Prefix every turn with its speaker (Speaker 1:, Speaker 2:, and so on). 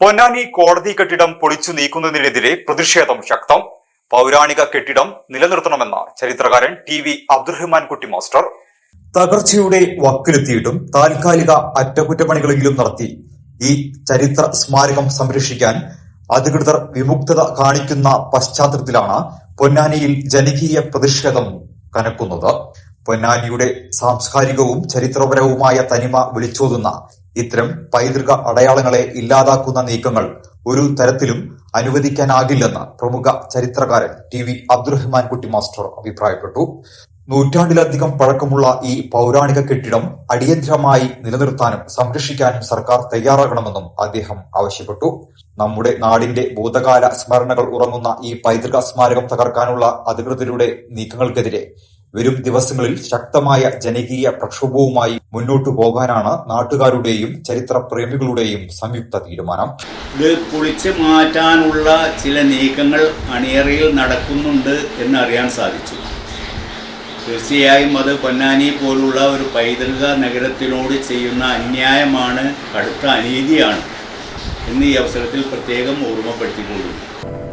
Speaker 1: പൊന്നാനി കോടതി കെട്ടിടം പൊളിച്ചു നീക്കുന്നതിനെതിരെ പ്രതിഷേധം ശക്തം. പൗരാണിക കെട്ടിടം നിലനിർത്തണമെന്ന ചരിത്രകാരൻ ടി വി അബ്ദുറഹ്മാൻ കുട്ടി മാസ്റ്റർ. തകർച്ചയുടെ വക്കിലെത്തിയിട്ടും താൽക്കാലിക അറ്റകുറ്റപ്പണികളെങ്കിലും നടത്തി ഈ ചരിത്ര സ്മാരകം സംരക്ഷിക്കാൻ അധികൃതർ വിമുക്തത കാണിക്കുന്ന പശ്ചാത്തലത്തിലാണ് പൊന്നാനിയിൽ ജനകീയ പ്രതിഷേധം കനക്കുന്നത്. പൊന്നാനിയുടെ സാംസ്കാരികവും ചരിത്രപരവുമായ തനിമ വിളിച്ചോതുന്ന ഇത്തരം പൈതൃക അടയാളങ്ങളെ ഇല്ലാതാക്കുന്ന നീക്കങ്ങൾ ഒരു തരത്തിലും അനുവദിക്കാനാകില്ലെന്ന് പ്രമുഖ ചരിത്രകാരൻ ടി വി അബ്ദുറഹ്മാൻ കുട്ടി മാസ്റ്റർ അഭിപ്രായപ്പെട്ടു. നൂറ്റാണ്ടിലധികം പഴക്കമുള്ള ഈ പൗരാണിക കെട്ടിടം അടിയന്തരമായി നിലനിർത്താനും സംരക്ഷിക്കാനും സർക്കാർ തയ്യാറാകണമെന്നും അദ്ദേഹം ആവശ്യപ്പെട്ടു. നമ്മുടെ നാടിന്റെ ഭൂതകാല സ്മരണകൾ ഉറങ്ങുന്ന ഈ പൈതൃക സ്മാരകം തകർക്കാനുള്ള അധികൃതരുടെ നീക്കങ്ങൾക്കെതിരെ വരും ദിവസങ്ങളിൽ ശക്തമായ ജനകീയ പ്രക്ഷോഭവുമായി മുന്നോട്ടു പോകാനാണ് നാട്ടുകാരുടെയും ചരിത്രപ്രേമികളുടെയും സംയുക്ത തീരുമാനം.
Speaker 2: ഇത് പൊളിച്ചു മാറ്റാനുള്ള ചില നീക്കങ്ങൾ അണിയറയിൽ നടക്കുന്നുണ്ട് എന്നറിയാൻ സാധിച്ചു. തീർച്ചയായും അത് പൊന്നാനി പോലുള്ള ഒരു പൈതൃക നഗരത്തിനോട് ചെയ്യുന്ന അന്യായമാണ്, കടുത്ത അനീതിയാണ് എന്ന് ഈ അവസരത്തിൽ പ്രത്യേകം ഓർമ്മപ്പെടുത്തിക്കൊള്ളുന്നു.